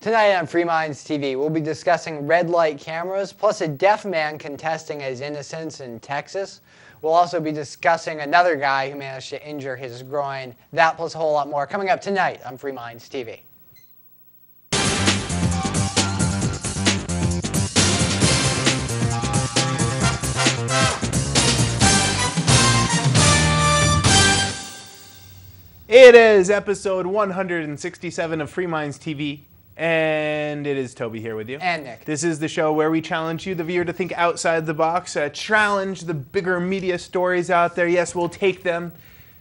Tonight on Free Minds TV, we'll be discussing red light cameras, plus a deaf man contesting his innocence in Texas. We'll also be discussing another guy who managed to injure his groin. That plus a whole lot more coming up tonight on Free Minds TV. It is episode 167 of Free Minds TV, and it is Toby here with you. And Nick. This is the show where we challenge you, the viewer, to think outside the box, challenge the bigger media stories out there. Yes, we'll take them,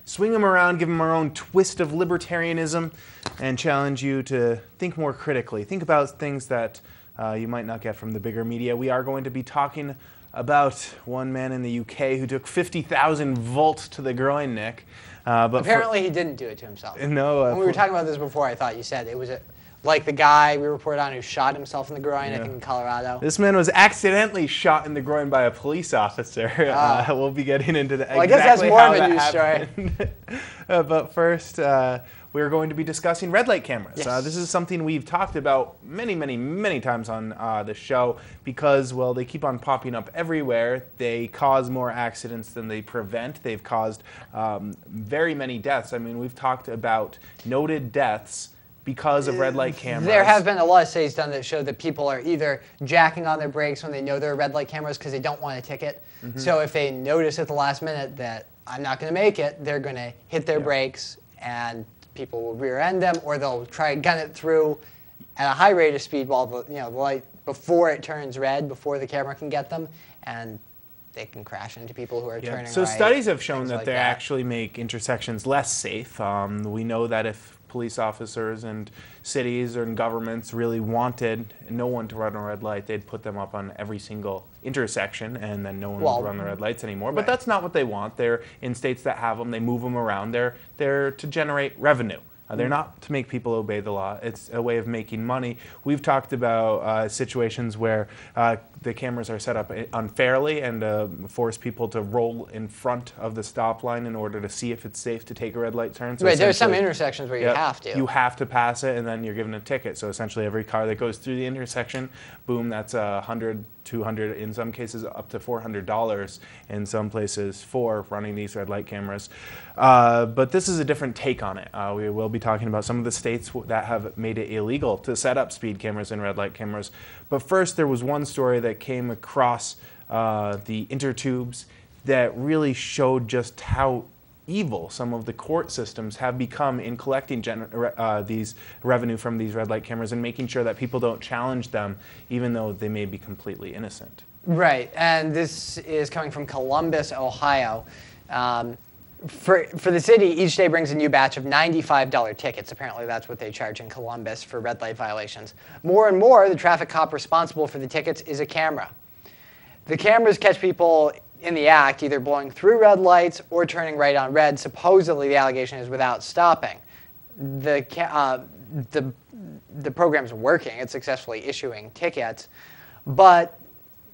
swing them around, give them our own twist of libertarianism, and challenge you to think more critically. Think about things that you might not get from the bigger media. We are going to be talking about one man in the UK who took 50,000 volts to the groin, Nick. But apparently he didn't do it to himself. No. When we were talking about this before, I thought you said it was like the guy we reported on who shot himself in the groin, I think in Colorado. This man was accidentally shot in the groin by a police officer. We'll be getting into the I guess that's more of a news story. But first, we're going to be discussing red light cameras. Yes. This is something we've talked about many times on the show because, well, they keep on popping up everywhere. They cause more accidents than they prevent. They've caused very many deaths. I mean, we've talked about noted deaths because of red light cameras. There have been a lot of studies done that show that people are either jacking on their brakes when they know there are red light cameras because they don't want a ticket. So if they notice at the last minute that I'm not going to make it, they're going to hit their brakes and people will rear-end them, or they'll try and gun it through at a high rate of speed while the light before it turns red, before the camera can get them, and they can crash into people who are turning right. So studies have shown that like they actually make intersections less safe. We know that if police officers and cities and governments really wanted no one to run a red light, they'd put them up on every single intersection, and then no one would run the red lights anymore. But that's not what they want. They're in states that have them. They move them around. They're to generate revenue. They're not to make people obey the law. It's a way of making money. We've talked about situations where the cameras are set up unfairly and force people to roll in front of the stop line in order to see if it's safe to take a red light turn. So right, there's some intersections where you have to. You have to pass it, and then you're given a ticket. So essentially every car that goes through the intersection, boom, that's $100, $200, in some cases up to $400 in some places for running these red light cameras. But this is a different take on it. We will be talking about some of the states that have made it illegal to set up speed cameras and red light cameras. But first, there was one story that came across the intertubes that really showed just how evil some of the court systems have become in collecting these revenue from these red light cameras and making sure that people don't challenge them, even though they may be completely innocent. Right, and this is coming from Columbus, Ohio. For the city, each day brings a new batch of $95 tickets. Apparently that's what they charge in Columbus for red light violations. More and more, the traffic cop responsible for the tickets is a camera. The cameras catch people in the act, either blowing through red lights or turning right on red. Supposedly the allegation is without stopping. The program's working. It's successfully issuing tickets. But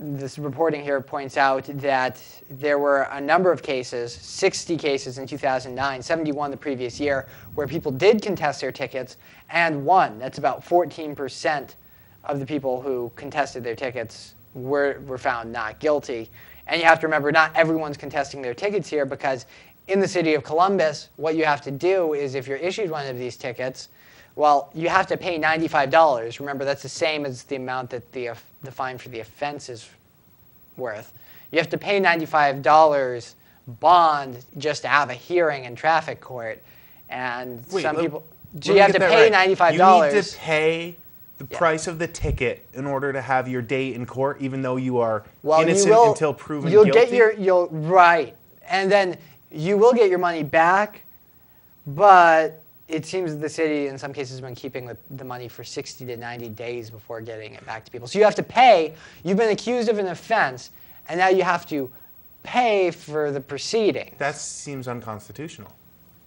this reporting here points out that there were a number of cases, 60 cases in 2009, 71 the previous year, where people did contest their tickets and won. That's about 14% of the people who contested their tickets were found not guilty. And you have to remember, not everyone's contesting their tickets here, because in the city of Columbus, what you have to do is, if you're issued one of these tickets, well, you have to pay $95. Remember, that's the same as the amount that the fine for the offense is worth. You have to pay $95 bond just to have a hearing in traffic court. And some people... So you have to pay $95. You need to pay the price of the ticket in order to have your day in court, even though you are innocent until proven guilty? Right. And then you will get your money back, but it seems the city, in some cases, has been keeping the money for 60 to 90 days before getting it back to people. So you have to pay. You've been accused of an offense, and now you have to pay for the proceeding. That seems unconstitutional.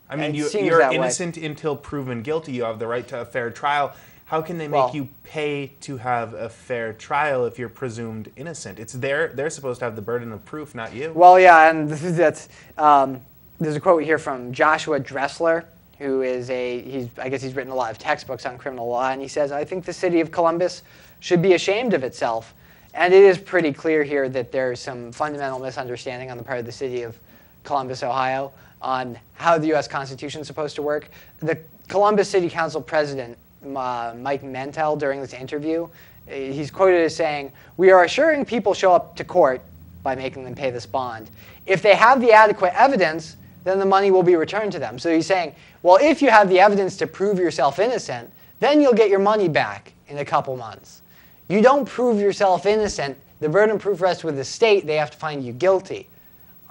I mean, you're innocent until proven guilty. You have the right to a fair trial. How can they make you pay to have a fair trial if you're presumed innocent? They're supposed to have the burden of proof, not you. Well, yeah, and that's there's a quote here from Joshua Dressler, who is I guess he's written a lot of textbooks on criminal law, and he says, I think the city of Columbus should be ashamed of itself. And it is pretty clear here that there's some fundamental misunderstanding on the part of the city of Columbus, Ohio, on how the U.S. Constitution is supposed to work. The Columbus City Council president, Mike Mentel, during this interview, he's quoted as saying, "We are assuring people show up to court by making them pay this bond. If they have the adequate evidence, then the money will be returned to them." So he's saying, well, if you have the evidence to prove yourself innocent, then you'll get your money back in a couple months. You don't prove yourself innocent, the burden of proof rests with the state, they have to find you guilty.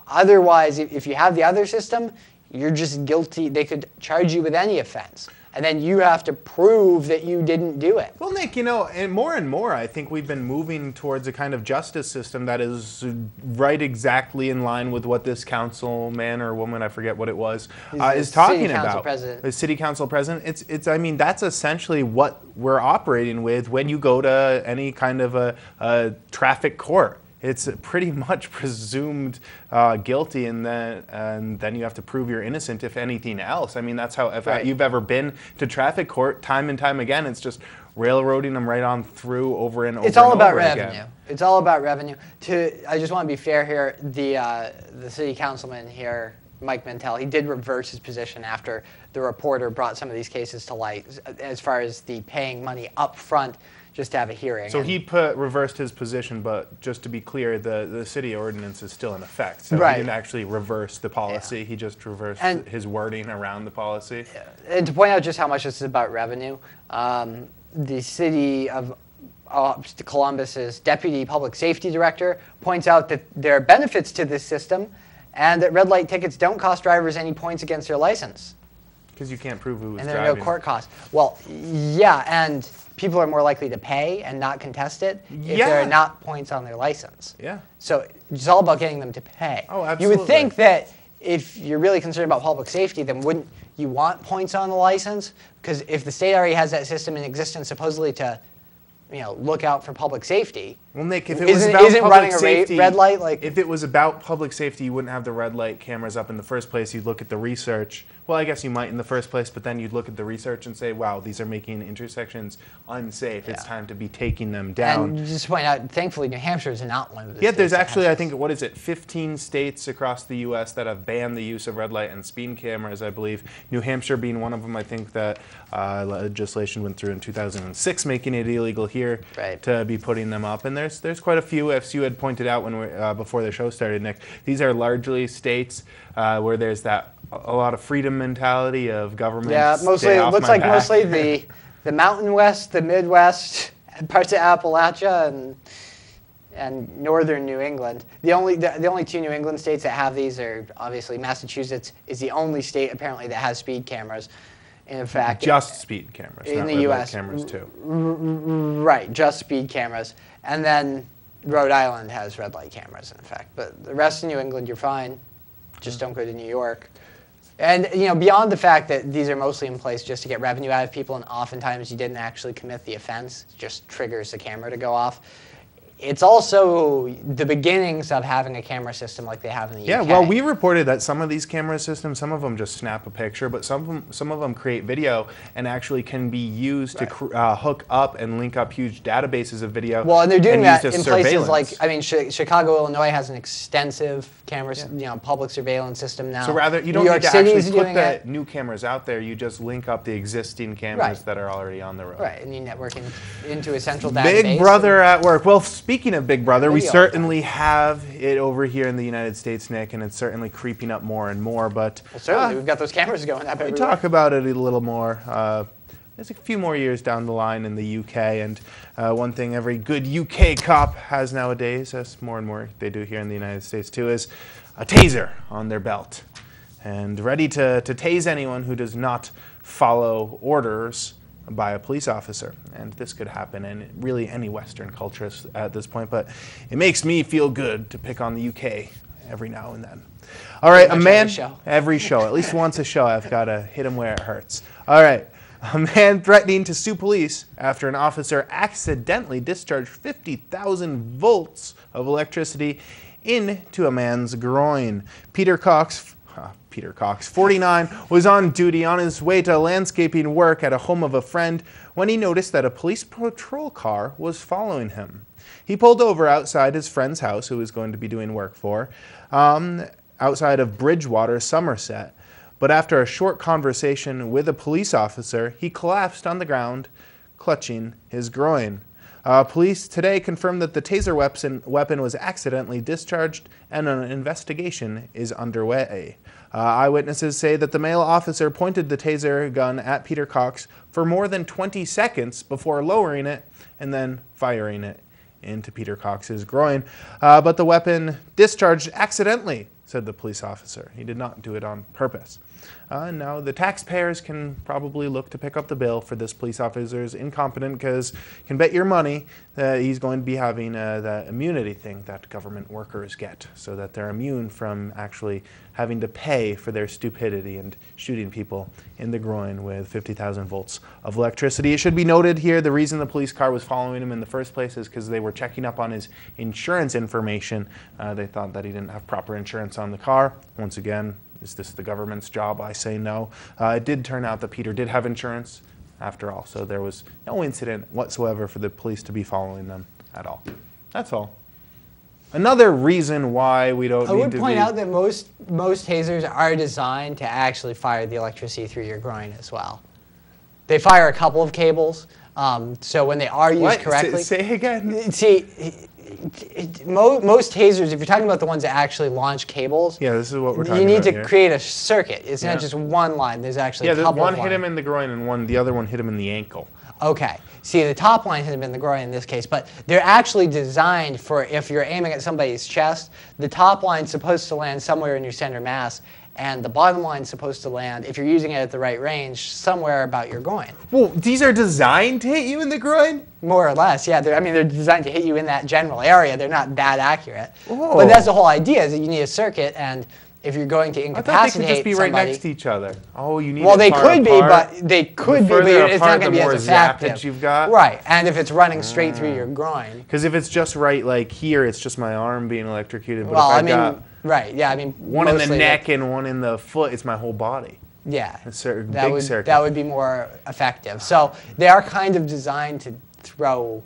Otherwise, if you have the other system, you're just guilty. They could charge you with any offense. And then you have to prove that you didn't do it. Well, Nick, and more, I think we've been moving towards a kind of justice system that is right exactly in line with what this councilman or woman, I forget what it was, is talking about. The city council president. It's. I mean, that's essentially what we're operating with when you go to any kind of a traffic court. It's pretty much presumed guilty, and then you have to prove you're innocent, if anything else. I mean, that's how, if you've ever been to traffic court, time and time again, it's just railroading them right on through over and over. It's all and about over revenue. Again. It's all about revenue. I just want to be fair here. The city councilman here, Mike Mentel, he did reverse his position after the reporter brought some of these cases to light, as far as the paying money up front just to have a hearing. So he reversed his position, but just to be clear, the city ordinance is still in effect. So right. He didn't actually reverse the policy. Yeah. He just reversed his wording around the policy. And to point out just how much this is about revenue, the city of Columbus's deputy public safety director points out that there are benefits to this system and that red light tickets don't cost drivers any points against their license. Because you can't prove who was driving. driving. And there are no court costs. Well, yeah, and people are more likely to pay and not contest it if there are not points on their license. Yeah. So it's all about getting them to pay. Oh, absolutely. You would think that if you're really concerned about public safety, then wouldn't you want points on the license? Because if the state already has that system in existence supposedly to look out for public safety. Well, Nick, if it was about public safety, red light, if it was about public safety, you wouldn't have the red light cameras up in the first place. You'd look at the research. Well, I guess you might in the first place, but then you'd look at the research and say, wow, these are making intersections unsafe. Yeah. It's time to be taking them down. And just to point out, thankfully, New Hampshire is not one of the states. There's actually, I think, 15 states across the U.S. that have banned the use of red light and speed cameras, I believe. New Hampshire being one of them. I think that legislation went through in 2006, making it illegal here to be putting them up. And there's quite a few, as you had pointed out when before the show started, Nick. These are largely states where there's a lot of freedom mentality of government. Yeah, mostly it looks like mostly the Mountain West, the Midwest, and parts of Appalachia and northern New England. The only two New England states that have these are obviously Massachusetts is the only state apparently that has speed cameras. In fact, just speed cameras in not the red U.S. light cameras too. Right, just speed cameras, and then Rhode Island has red light cameras. In fact, but the rest of New England, you're fine. Just don't go to New York. And beyond the fact that these are mostly in place just to get revenue out of people, and oftentimes you didn't actually commit the offense, it just triggers the camera to go off. It's also the beginnings of having a camera system like they have in the UK. Yeah, well, we reported that some of these camera systems, some of them just snap a picture, but some of them create video and actually can be used to hook up and link up huge databases of video. Well, and they're doing that in places like, Chicago, Illinois has an extensive camera, public surveillance system now. So rather, you don't need to actually put the new cameras out there. You just link up the existing cameras that are already on the road. Right, and you network into a central database. Big Brother at work. Well, speaking of Big Brother, we certainly have it over here in the United States, Nick, and it's certainly creeping up more and more. But certainly, we've got those cameras going up everywhere. We talk about it a little more. There's a few more years down the line in the UK, and one thing every good UK cop has nowadays, as more and more they do here in the United States too, is a taser on their belt, and ready to tase anyone who does not follow orders by a police officer. And this could happen in really any Western culture at this point, but it makes me feel good to pick on the UK every now and then. All right, every show, at least once a show, I've got to hit him where it hurts. All right, a man threatening to sue police after an officer accidentally discharged 50,000 volts of electricity into a man's groin. Peter Cox, Peter Cox, 49, was on duty on his way to landscaping work at a home of a friend when he noticed that a police patrol car was following him. He pulled over outside his friend's house, who he was going to be doing work for, outside of Bridgewater, Somerset. But after a short conversation with a police officer, he collapsed on the ground, clutching his groin. Police today confirmed that the taser weapon was accidentally discharged and an investigation is underway. Eyewitnesses say that the male officer pointed the taser gun at Peter Cox for more than 20 seconds before lowering it and then firing it into Peter Cox's groin. But the weapon discharged accidentally, said the police officer. He did not do it on purpose. Now, the taxpayers can probably look to pick up the bill for this police officer's incompetent, because you can bet your money that he's going to be having that immunity thing that government workers get, so that they're immune from actually having to pay for their stupidity and shooting people in the groin with 50,000 volts of electricity. It should be noted here, the reason the police car was following him in the first place is because they were checking up on his insurance information. They thought that he didn't have proper insurance on the car. Once again, is this the government's job? I say no. It did turn out that Peter did have insurance after all, so there was no incident whatsoever for the police to be following them at all. That's all. Another reason why we don't need to be... I would point out that most tasers are designed to actually fire the electricity through your groin as well. They fire a couple of cables, so when they are used correctly... Say again? See, most tasers, if you're talking about the ones that actually launch cables... Yeah, this is what we're talking about. You need to here. create a circuit. It's not just one line. There's actually a couple one of hit him in the groin and the other one hit him in the ankle. Okay. See, the top line has been the groin in this case, but they're actually designed for if you're aiming at somebody's chest, the top line's supposed to land somewhere in your center mass, and the bottom line's supposed to land, if you're using it at the right range, somewhere about your groin. Well, these are designed to hit you in the groin? More or less, yeah. They're designed to hit you in that general area. They're not that accurate. Oh. But that's the whole idea, is that you need a circuit, and if you're going to incapacitate I thought they could just be somebody, right next to each other. Oh, you need well, it they far could be, apart. but they could be, but further it's apart, not going to be the as more effective. zappage you've got. Right, and if it's running straight through your groin. Because if it's just right, like here, it's just my arm being electrocuted. But Well, if I've got right, yeah, one in the neck and one in the foot, it's my whole body. Yeah, It's a that big would circuit. that would be more effective. So they are kind of designed to throw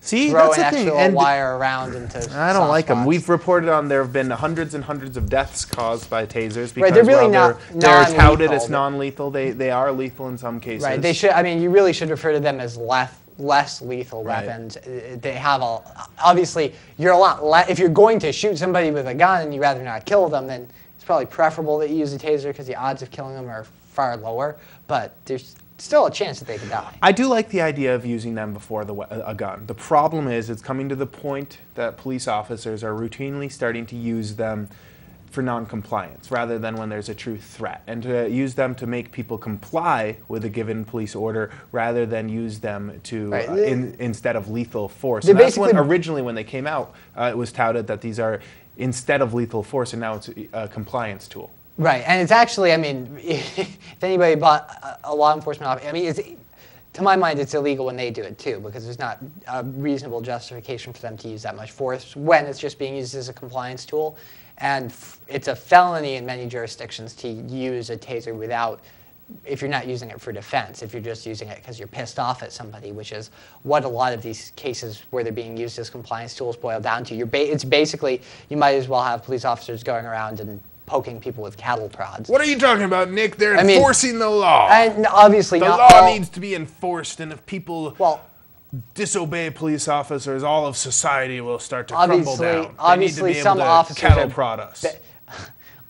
See, an that's the thing. actual And wire around into I don't soft like them. spots. We've reported on there have been hundreds and hundreds of deaths caused by tasers because they're really while not they're touted non-lethal, as but- non-lethal, they are lethal in some cases. Right, they should. I mean, you really should refer to them as less lethal Right. weapons. They have obviously you're a lot less. If you're going to shoot somebody with a gun and you'd rather not kill them, then it's probably preferable that you use a taser because the odds of killing them are far lower. But there's still a chance that they could die. I do like the idea of using them before a gun. The problem is it's coming to the point that police officers are routinely starting to use them for non-compliance rather than when there's a true threat, and to use them to make people comply with a given police order rather than use them to instead of lethal force. And that's when originally when they came out, it was touted that these are instead of lethal force, and now it's a compliance tool. Right, and it's actually, I mean, if anybody bought a law enforcement officer, I mean, to my mind, it's illegal when they do it too, because there's not a reasonable justification for them to use that much force when it's just being used as a compliance tool. And it's a felony in many jurisdictions to use a taser without, if you're not using it for defense, if you're just using it because you're pissed off at somebody, which is what a lot of these cases where they're being used as compliance tools boil down to. It's basically, you might as well have police officers going around and poking people with cattle prods. What are you talking about, Nick? They're enforcing the law. And obviously the not law all, needs to be enforced, and if people disobey police officers, all of society will start to crumble down. Obviously, some officers cattle prod us.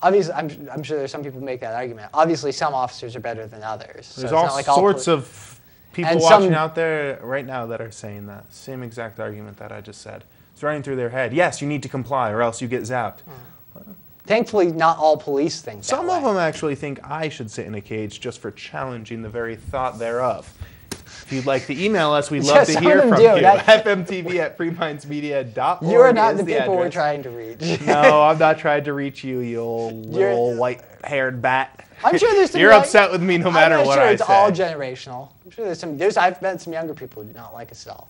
Obviously, I'm sure there's some people who make that argument. Obviously, some officers are better than others. There's all sorts of people watching out there right now that are saying that same exact argument that I just said. It's running through their head. Yes, you need to comply, or else you get zapped. Thankfully, not all police think that Some way. of them actually think I should sit in a cage just for challenging the very thought thereof. If you'd like to email us, we'd love to hear from you. fmtv@freemindsmedia.org. You are not the people we're trying to reach. No, I'm not trying to reach you, you little white-haired bat. I'm sure there's some. You're upset with me no matter what I say. I'm sure it's all generational. I'm sure I've met some younger people who do not like us at all.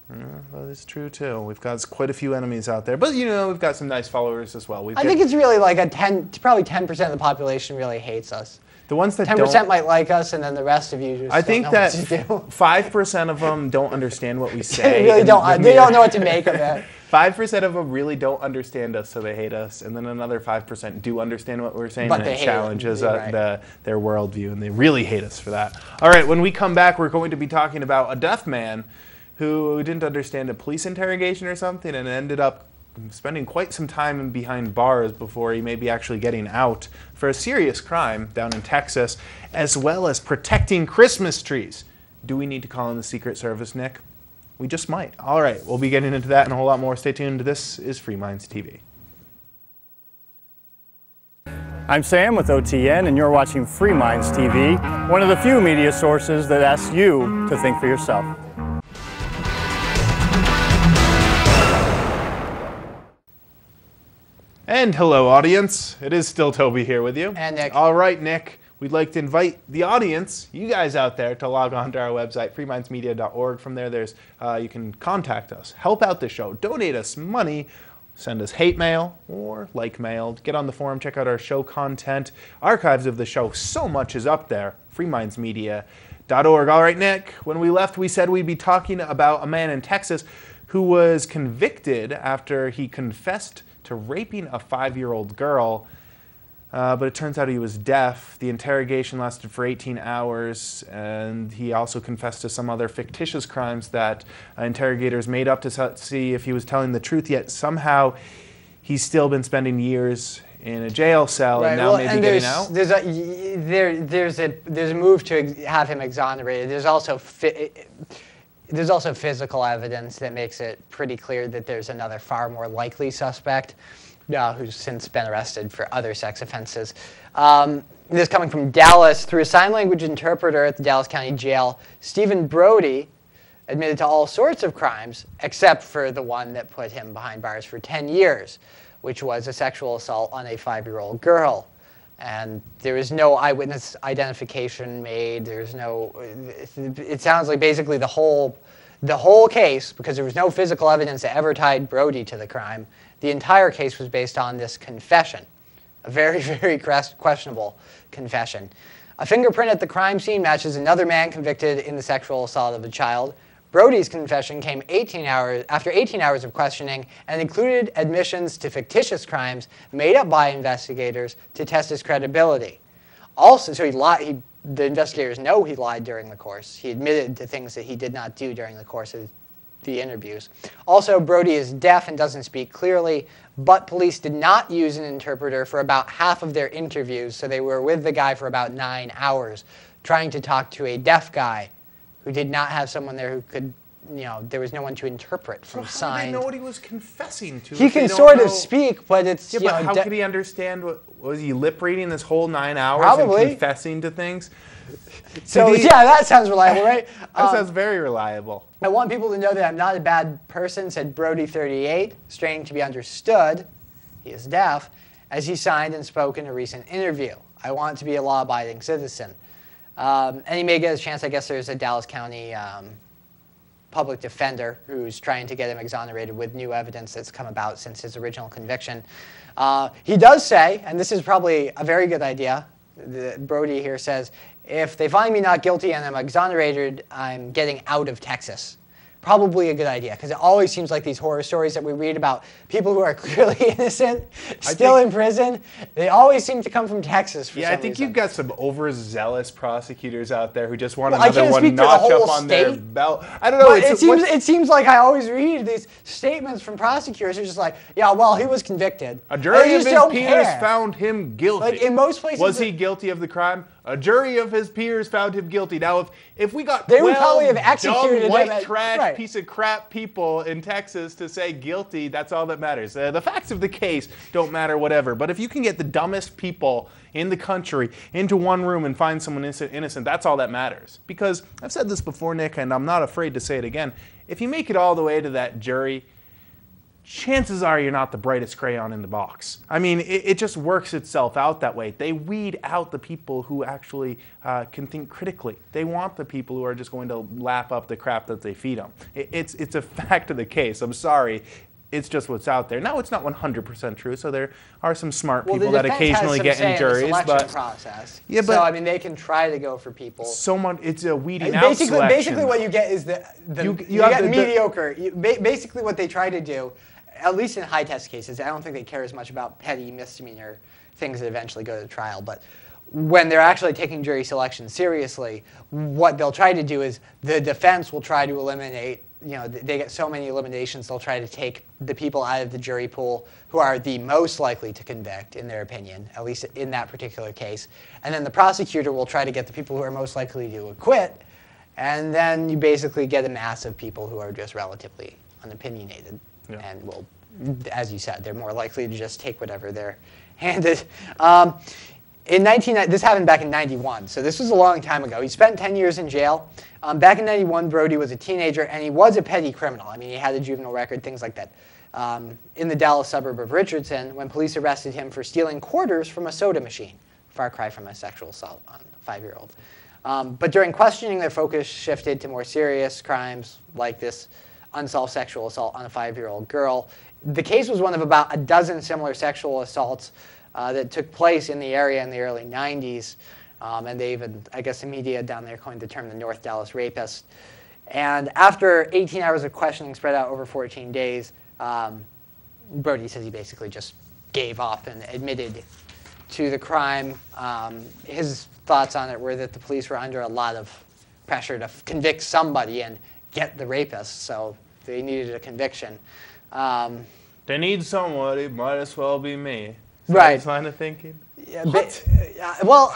Well, that's true too. We've got quite a few enemies out there, but we've got some nice followers as well. I think it's really like probably 10% of the population really hates us. The ones that 10% might like us, and then the rest of you just I think don't know that what to do. 5% of them don't understand what we say. They really don't. They don't know what to make of it. 5% of them really don't understand us, so they hate us, and then another 5% do understand what we're saying, but and it challenges right. their worldview, and they really hate us for that. All right, when we come back, we're going to be talking about a deaf man who didn't understand a police interrogation or something, and ended up spending quite some time behind bars before he may be actually getting out for a serious crime down in Texas, as well as protecting Christmas trees. Do we need to call in the Secret Service, Nick? We just might. All right, we'll be getting into that and a whole lot more. Stay tuned. This is Free Minds TV. I'm Sam with OTN, and you're watching Free Minds TV, one of the few media sources that asks you to think for yourself. And hello, audience. It is still Toby here with you. And Nick. All right, Nick. We'd like to invite the audience, you guys out there, to log on to our website, freemindsmedia.org. From there, you can contact us, help out the show, donate us money, send us hate mail or like mail. Get on the forum, check out our show content, archives of the show. So much is up there, freemindsmedia.org. All right, Nick, when we left, we said we'd be talking about a man in Texas who was convicted after he confessed to raping a 5-year-old girl. But it turns out he was deaf. The interrogation lasted for 18 hours, and he also confessed to some other fictitious crimes that interrogators made up to see if he was telling the truth, yet somehow he's still been spending years in a jail cell, right, and now maybe getting out. There's a move to have him exonerated. There's also physical evidence that makes it pretty clear that there's another far more likely suspect who's since been arrested for other sex offenses. This is coming from Dallas. Through a sign language interpreter at the Dallas County Jail, Stephen Brody admitted to all sorts of crimes, except for the one that put him behind bars for 10 years, which was a sexual assault on a 5-year-old girl. And there was no eyewitness identification made. There's no. It sounds like basically the whole case, because there was no physical evidence that ever tied Brody to the crime. The entire case was based on this confession, a very, very questionable confession. A fingerprint at the crime scene matches another man convicted in the sexual assault of a child. Brody's confession came after 18 hours of questioning and included admissions to fictitious crimes made up by investigators to test his credibility. Also, so he lied. The investigators know he lied during the course. He admitted to things that he did not do during the course of the interviews. Also, Brody is deaf and doesn't speak clearly, but police did not use an interpreter for about half of their interviews, so they were with the guy for about 9 hours, trying to talk to a deaf guy who did not have someone there who could, there was no one to interpret from signs. How did they know what he was confessing to? He can sort of speak, but it's, yeah, but how could he understand was he lip reading this whole 9 hours Probably. and confessing to things? So, yeah, that sounds reliable, right? That sounds very reliable. I want people to know that I'm not a bad person, said Brody 38, straining to be understood. He is deaf, as he signed and spoke in a recent interview. I want to be a law-abiding citizen. And he may get his chance. I guess there's a Dallas County public defender who's trying to get him exonerated with new evidence that's come about since his original conviction. He does say, and this is probably a very good idea, Brody here says, if they find me not guilty and I'm exonerated, I'm getting out of Texas. Probably a good idea, because it always seems like these horror stories that we read about people who are clearly innocent, still in prison, they always seem to come from Texas for some reason. I think you've got some overzealous prosecutors out there who just want another one notch up on their belt. I don't know. It seems like I always read these statements from prosecutors who are just like, yeah, well, he was convicted. A jury of his peers found him guilty. Like in most places, was he guilty of the crime? A jury of his peers found him guilty. Now, if we got They would 12 probably have executed dumb, white him trash piece of crap people in Texas to say guilty, that's all that matters. The facts of the case don't matter, whatever. But if you can get the dumbest people in the country into one room and find someone innocent, that's all that matters. Because I've said this before, Nick, and I'm not afraid to say it again. If you make it all the way to that jury, chances are you're not the brightest crayon in the box. I mean, it just works itself out that way. They weed out the people who actually can think critically. They want the people who are just going to lap up the crap that they feed them. It's a fact of the case. I'm sorry. It's just what's out there. Now, it's not 100% true, so there are some smart people that occasionally get in juries. But process. Yeah, but so I mean, they can try to go for people. It's a weeding out selection. Basically, what you get is you get mediocre. Basically, what they try to do, at least in high-test cases, I don't think they care as much about petty misdemeanor things that eventually go to trial. But when they're actually taking jury selection seriously, what they'll try to do is the defense will try to eliminate. They get so many eliminations, they'll try to take the people out of the jury pool who are the most likely to convict, in their opinion, at least in that particular case. And then the prosecutor will try to get the people who are most likely to acquit. And then you basically get a mass of people who are just relatively unopinionated. Yeah. And will, as you said, they're more likely to just take whatever they're handed. This happened back in '91, so this was a long time ago. He spent 10 years in jail. Back in '91, Brody was a teenager, and he was a petty criminal. I mean, he had a juvenile record, things like that. In the Dallas suburb of Richardson, when police arrested him for stealing quarters from a soda machine, far cry from a sexual assault on a 5-year-old. But during questioning, their focus shifted to more serious crimes, like this unsolved sexual assault on a 5-year-old girl. The case was one of about a dozen similar sexual assaults that took place in the area in the early 90s. And they even, I guess the media down there coined the term the North Dallas rapist. And after 18 hours of questioning spread out over 14 days, Brody says he basically just gave up and admitted to the crime. His thoughts on it were that the police were under a lot of pressure to convict somebody and get the rapist, so they needed a conviction. They need somebody, might as well be me. Right. Line of thinking. Yeah, well,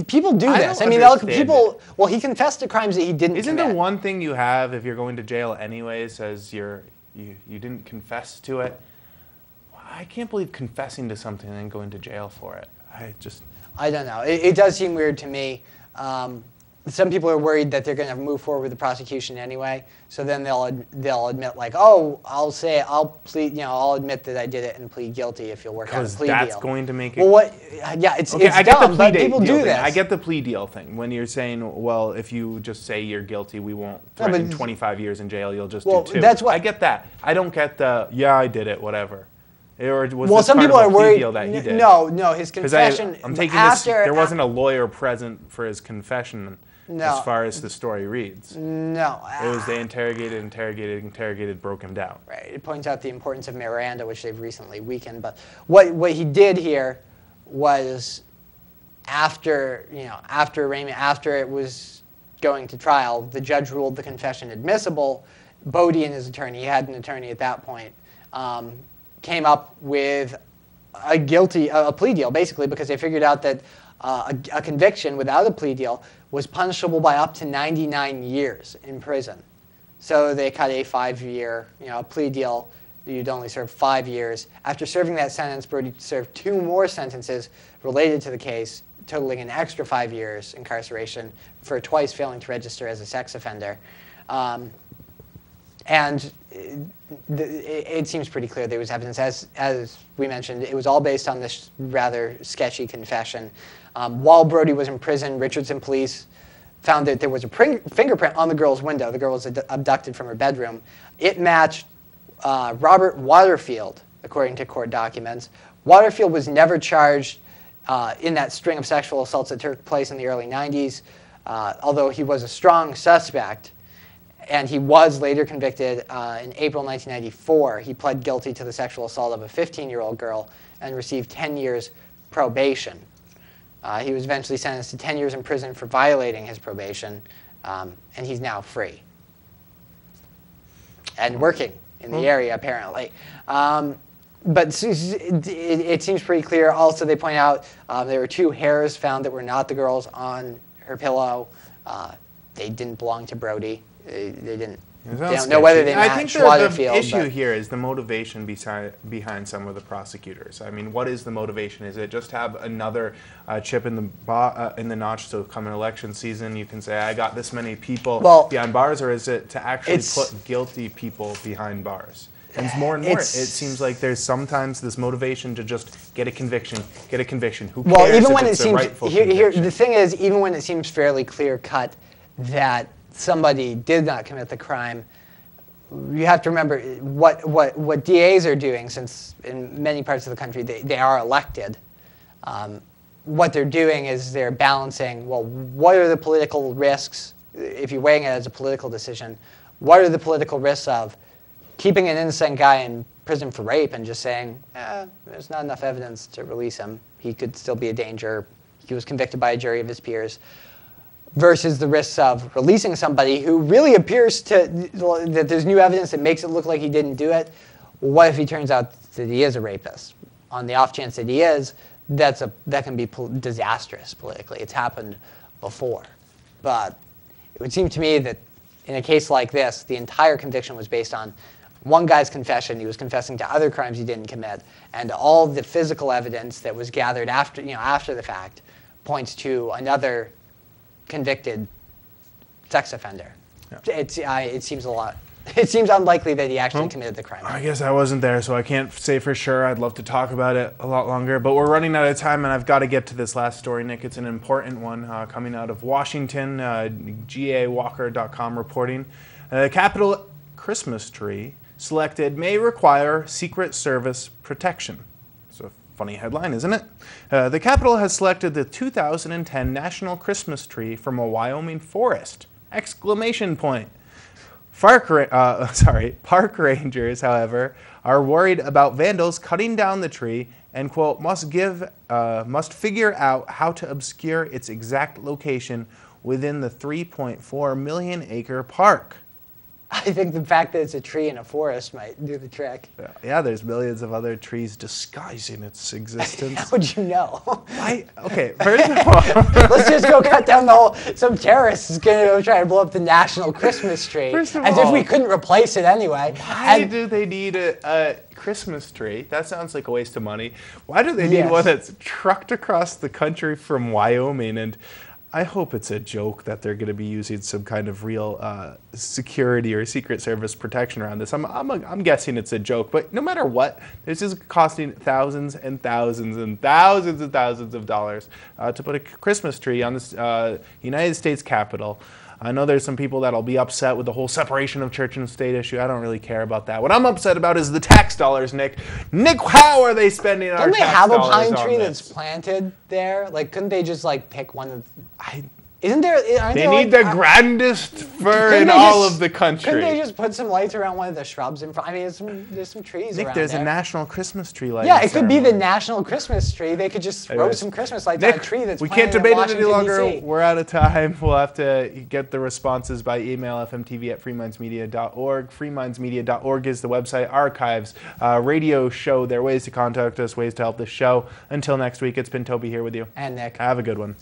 people do this. I mean, people. Well, he confessed to crimes that he didn't. Isn't commit. the one thing you have if you're going to jail anyway says you didn't confess to it? I can't believe confessing to something and then going to jail for it. I don't know. It does seem weird to me. Some people are worried that they're going to move forward with the prosecution anyway. So then they'll admit, like, oh, I'll plead, I'll admit that I did it and plead guilty if you'll work out a plea deal. Because that's going to make it. Well, what? Yeah, it's dumb, but people do this. I get the plea deal thing. When you're saying, well, if you just say you're guilty, we won't threaten 25 years in jail. You'll just do 2. That's what I get that. I don't get the I did it, whatever. Or was well, this some part people of a are plea worried. Deal that he did? No, his confession. I'm taking this. There wasn't a lawyer present for his confession. No. As far as the story reads. No. It was they interrogated, broke him down. Right. It points out the importance of Miranda, which they've recently weakened. But what he did here was after arraignment, after it was going to trial, the judge ruled the confession admissible. Bodie and his attorney, he had an attorney at that point, came up with a plea deal, basically, because they figured out that a conviction without a plea deal was punishable by up to 99 years in prison. So they cut a 5-year, plea deal. You'd only serve 5 years. After serving that sentence, Brody served 2 more sentences related to the case, totaling an extra 5 years incarceration for twice failing to register as a sex offender. And it seems pretty clear there was evidence. As we mentioned, it was all based on this rather sketchy confession. While Brody was in prison, Richardson police found that there was a fingerprint on the girl's window. The girl was abducted from her bedroom. It matched Robert Waterfield, according to court documents. Waterfield was never charged in that string of sexual assaults that took place in the early 90s, although he was a strong suspect. And he was later convicted in April 1994. He pled guilty to the sexual assault of a 15-year-old girl and received 10 years probation. He was eventually sentenced to 10 years in prison for violating his probation, and he's now free and working in the area, apparently. but it seems pretty clear. Also, they point out there were 2 hairs found that were not the girl's on her pillow. They didn't belong to Brody. They don't know whether they matched Waterfield. The issue here is the motivation behind some of the prosecutors. I mean, what is the motivation? Is it just have another chip in the notch so come in election season you can say, I got this many people behind bars, or is it to actually put guilty people behind bars? And more, it seems like there's sometimes this motivation to just get a conviction. Who cares even when if it's it seems, a rightful conviction? The thing is, even when it seems fairly clear-cut that somebody did not commit the crime, you have to remember what DAs are doing, since in many parts of the country they are elected. What they're doing is they're balancing, well, what are the political risks, if you're weighing it as a political decision, what are the political risks of keeping an innocent guy in prison for rape and just saying, there's not enough evidence to release him. He could still be a danger. He was convicted by a jury of his peers. Versus the risks of releasing somebody who really appears that there's new evidence that makes it look like he didn't do it. What if he turns out that he is a rapist? On the off chance that he is, that can be disastrous politically. It's happened before. But it would seem to me that in a case like this, the entire conviction was based on one guy's confession. He was confessing to other crimes he didn't commit, and all the physical evidence that was gathered after the fact points to another convicted sex offender. Yeah. It seems unlikely that he actually committed the crime. I guess I wasn't there, so I can't say for sure. I'd love to talk about it a lot longer, but we're running out of time, and I've got to get to this last story, Nick. It's an important one coming out of Washington, GAWalker.com reporting. The Capitol Christmas tree selected may require Secret Service protection. Funny headline, isn't it? The Capitol has selected the 2010 National Christmas Tree from a Wyoming forest! Exclamation point. Park rangers, however, are worried about vandals cutting down the tree and, quote, must figure out how to obscure its exact location within the 3.4 million acre park. I think the fact that it's a tree in a forest might do the trick. Yeah, there's millions of other trees disguising its existence. How would you know? Okay, first of all, let's just go cut down the whole. Some terrorist is going to go try to blow up the national Christmas tree, as if we couldn't replace it anyway. Why do they need a Christmas tree? That sounds like a waste of money. Why do they need one that's trucked across the country from Wyoming? And I hope it's a joke that they're going to be using some kind of real security or Secret Service protection around this. I'm guessing it's a joke, but no matter what, this is costing thousands and thousands and thousands and thousands of dollars to put a Christmas tree on this United States Capitol. I know there's some people that'll be upset with the whole separation of church and state issue. I don't really care about that. What I'm upset about is the tax dollars, Nick. Nick, how are they spending our tax dollars on this? Don't they have a pine tree that's planted there? Like, couldn't they just like pick one of? Isn't there? They need the grandest fir in all of the country. Couldn't they just put some lights around one of the shrubs in front? I mean, there's some trees Nick, around there's there. a national Christmas tree light. Yeah, it could be the national Christmas tree. They could just throw some Christmas lights on a tree that's planted in Washington, D.C. We can't debate it any longer. We're out of time. We'll have to get the responses by email, fmtv@freemindsmedia.org. Freemindsmedia.org is the website. Archives, radio show. There are ways to contact us, ways to help the show. Until next week, it's been Toby here with you. And Nick. Have a good one.